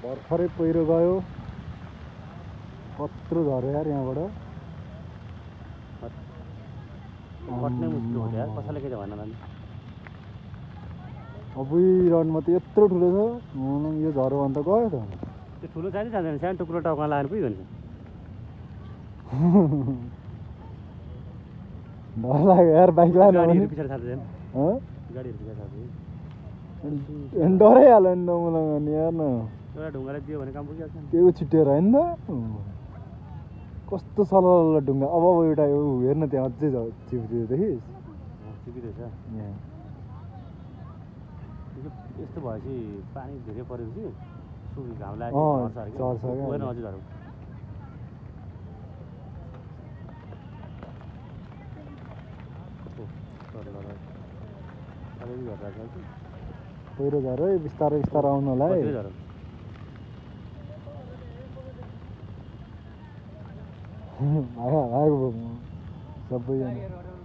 भर्खरै पहिरो गयो कत्रो झऱ्यो यार यहाँबाट कट्नै मुस्किल हो यार कसैले के भन्न लाने अबुई रडमा त यत्रो ठुलो छ यो झरो भन्दा गयो त त्यो ठुलो चाहिँ जाँदैन सानो टुक्रो टाउमा लगाएर पुग्यो नि डर लाग्यो यार बाइक लानु गाडीहरू पछाडि साथै जाने हँ गाडीहरू पछाडि साथै डरै हाल्यो नि त मलाई भने यार न एउटा ढुङ्गाले दियो भने काम पुगिहाल्छ नि त्यो छिटेर होइन त कस्तो सल्ल ढुङ्गा अब एउटा हेर्न त्यहाँ अझै चिप्रियो देखिस् चिपिरहेछ यहाँ यस्तो भएपछि पानी धेरै परेपछि सुकी घाम अँ, लागेको चर्छ क्या गएर अझै झरौ पहिरो झरै बिस्तारै बिस्तारै आउनु होला है झरौ भागो सबैजना